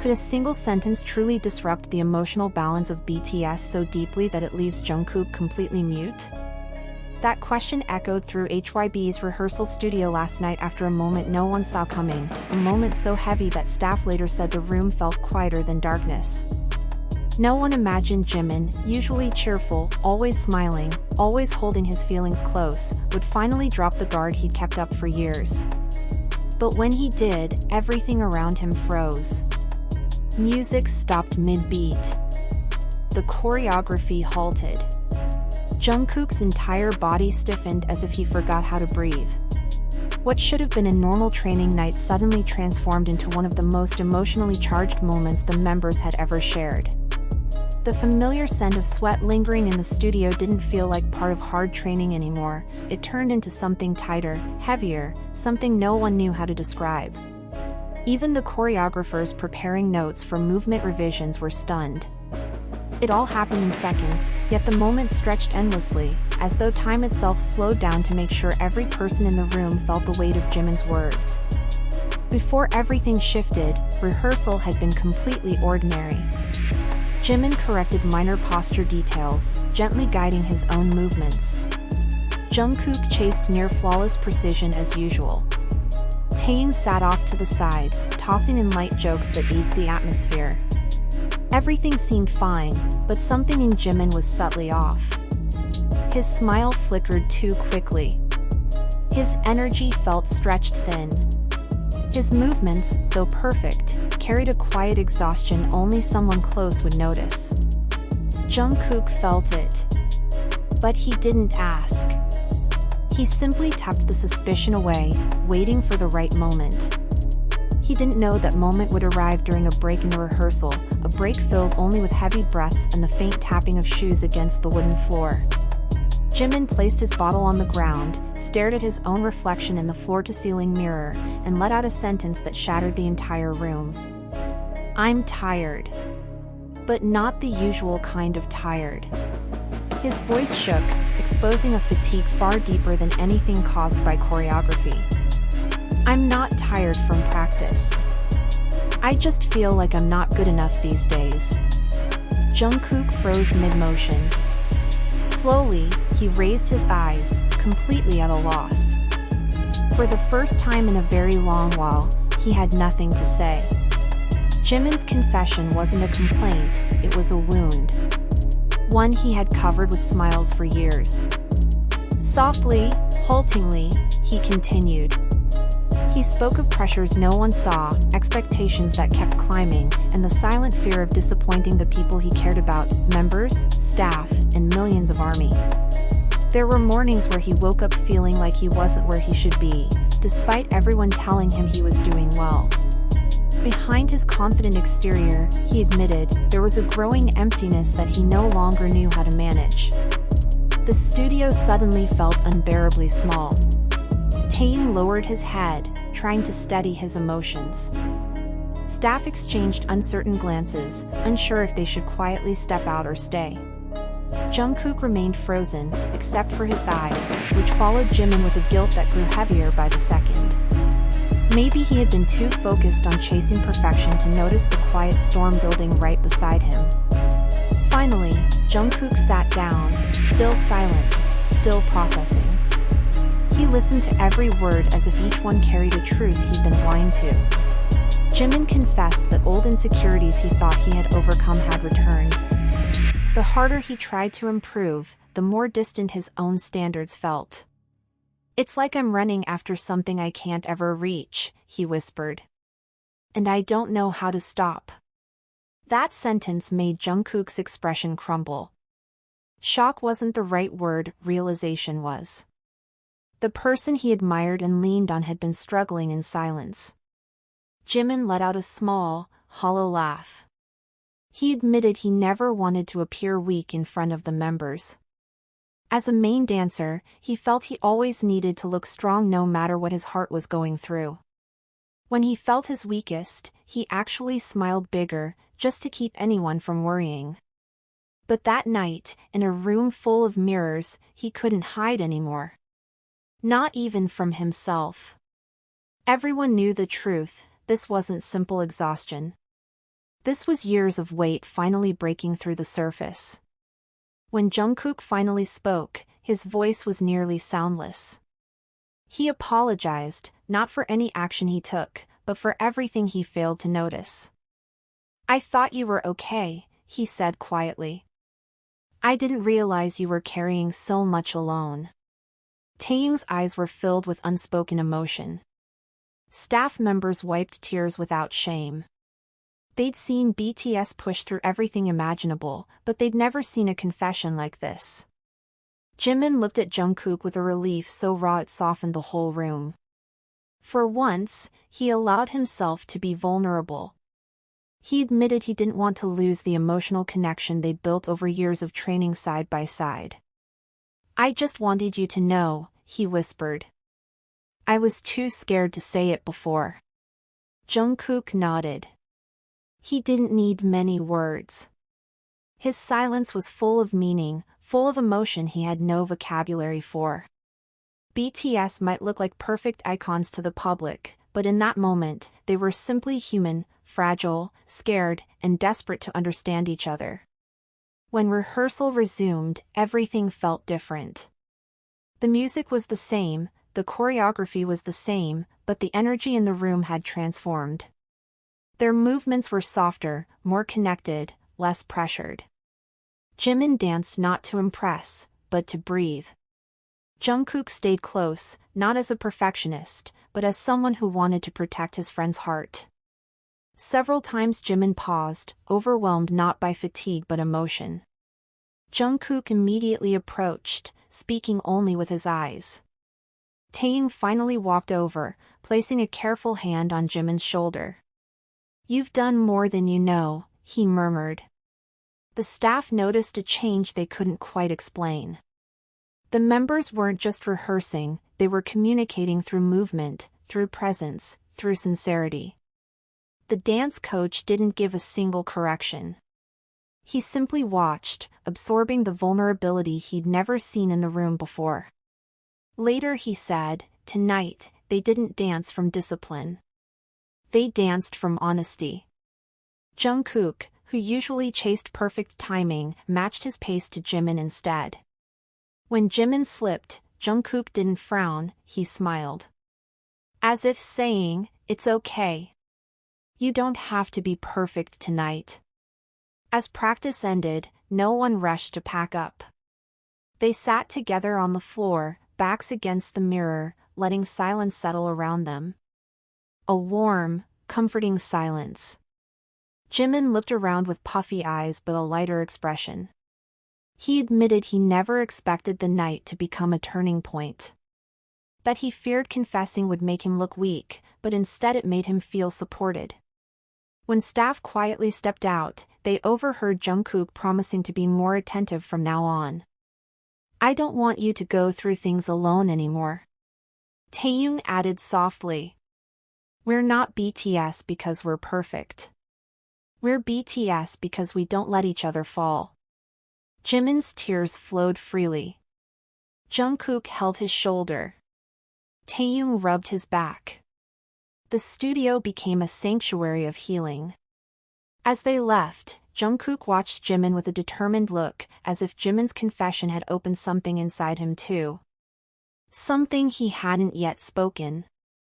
Could a single sentence truly disrupt the emotional balance of BTS so deeply that it leaves Jungkook completely mute? That question echoed through HYB's rehearsal studio last night after a moment no one saw coming, a moment so heavy that staff later said the room felt quieter than darkness. No one imagined Jimin, usually cheerful, always smiling, always holding his feelings close, would finally drop the guard he'd kept up for years. But when he did, everything around him froze. Music stopped mid-beat. The choreography halted. Jungkook's entire body stiffened as if he forgot how to breathe. What should have been a normal training night suddenly transformed into one of the most emotionally charged moments the members had ever shared. The familiar scent of sweat lingering in the studio didn't feel like part of hard training anymore. It turned into something tighter, heavier, something no one knew how to describe. Even the choreographers preparing notes for movement revisions were stunned. It all happened in seconds, yet the moment stretched endlessly, as though time itself slowed down to make sure every person in the room felt the weight of Jimin's words. Before everything shifted, rehearsal had been completely ordinary. Jimin corrected minor posture details, gently guiding his own movements. Jungkook chased near-flawless precision as usual. Taeyang sat off to the side, tossing in light jokes that eased the atmosphere. Everything seemed fine, but something in Jimin was subtly off. His smile flickered too quickly. His energy felt stretched thin. His movements, though perfect, carried a quiet exhaustion only someone close would notice. Jungkook felt it. But he didn't ask. He simply tucked the suspicion away, waiting for the right moment. He didn't know that moment would arrive during a break in the rehearsal, a break filled only with heavy breaths and the faint tapping of shoes against the wooden floor. Jimin placed his bottle on the ground, stared at his own reflection in the floor-to-ceiling mirror, and let out a sentence that shattered the entire room. "I'm tired." But not the usual kind of tired. His voice shook, exposing a fatigue far deeper than anything caused by choreography. "I'm not tired from practice. I just feel like I'm not good enough these days." Jungkook froze mid-motion. Slowly, he raised his eyes, completely at a loss. For the first time in a very long while, he had nothing to say. Jimin's confession wasn't a complaint, it was a wound. One he had covered with smiles for years. Softly, haltingly, he continued. He spoke of pressures no one saw, expectations that kept climbing, and the silent fear of disappointing the people he cared about, members, staff, and millions of ARMY. There were mornings where he woke up feeling like he wasn't where he should be, despite everyone telling him he was doing well. Behind his confident exterior, he admitted, there was a growing emptiness that he no longer knew how to manage. The studio suddenly felt unbearably small. Taeyang lowered his head, trying to steady his emotions. Staff exchanged uncertain glances, unsure if they should quietly step out or stay. Jungkook remained frozen, except for his eyes, which followed Jimin with a guilt that grew heavier by the second. Maybe he had been too focused on chasing perfection to notice the quiet storm building right beside him. Finally, Jungkook sat down, still silent, still processing. He listened to every word as if each one carried a truth he'd been blind to. Jimin confessed that old insecurities he thought he had overcome had returned. The harder he tried to improve, the more distant his own standards felt. "It's like I'm running after something I can't ever reach," he whispered. "And I don't know how to stop." That sentence made Jungkook's expression crumble. Shock wasn't the right word, realization was. The person he admired and leaned on had been struggling in silence. Jimin let out a small, hollow laugh. He admitted he never wanted to appear weak in front of the members. As a main dancer, he felt he always needed to look strong no matter what his heart was going through. When he felt his weakest, he actually smiled bigger, just to keep anyone from worrying. But that night, in a room full of mirrors, he couldn't hide anymore. Not even from himself. Everyone knew the truth, this wasn't simple exhaustion. This was years of weight finally breaking through the surface. When Jungkook finally spoke, his voice was nearly soundless. He apologized, not for any action he took, but for everything he failed to notice. "I thought you were okay," he said quietly. "I didn't realize you were carrying so much alone." Taeyong's eyes were filled with unspoken emotion. Staff members wiped tears without shame. They'd seen BTS push through everything imaginable, but they'd never seen a confession like this. Jimin looked at Jungkook with a relief so raw it softened the whole room. For once, he allowed himself to be vulnerable. He admitted he didn't want to lose the emotional connection they'd built over years of training side by side. "I just wanted you to know," he whispered. "I was too scared to say it before." Jungkook nodded. He didn't need many words. His silence was full of meaning, full of emotion he had no vocabulary for. BTS might look like perfect icons to the public, but in that moment, they were simply human, fragile, scared, and desperate to understand each other. When rehearsal resumed, everything felt different. The music was the same, the choreography was the same, but the energy in the room had transformed. Their movements were softer, more connected, less pressured. Jimin danced not to impress, but to breathe. Jungkook stayed close, not as a perfectionist, but as someone who wanted to protect his friend's heart. Several times Jimin paused, overwhelmed not by fatigue but emotion. Jungkook immediately approached, speaking only with his eyes. Taeyong finally walked over, placing a careful hand on Jimin's shoulder. "You've done more than you know," he murmured. The staff noticed a change they couldn't quite explain. The members weren't just rehearsing, they were communicating through movement, through presence, through sincerity. The dance coach didn't give a single correction. He simply watched, absorbing the vulnerability he'd never seen in the room before. Later he said, "Tonight, they didn't dance from discipline. They danced from honesty." Jungkook, who usually chased perfect timing, matched his pace to Jimin instead. When Jimin slipped, Jungkook didn't frown, he smiled. As if saying, "It's okay. You don't have to be perfect tonight." As practice ended, no one rushed to pack up. They sat together on the floor, backs against the mirror, letting silence settle around them. A warm, comforting silence. Jimin looked around with puffy eyes but a lighter expression. He admitted he never expected the night to become a turning point. That he feared confessing would make him look weak, but instead it made him feel supported. When staff quietly stepped out, they overheard Jungkook promising to be more attentive from now on. "I don't want you to go through things alone anymore." Taeyong added softly. "We're not BTS because we're perfect. We're BTS because we don't let each other fall." Jimin's tears flowed freely. Jungkook held his shoulder. Taeyong rubbed his back. The studio became a sanctuary of healing. As they left, Jungkook watched Jimin with a determined look, as if Jimin's confession had opened something inside him too. Something he hadn't yet spoken.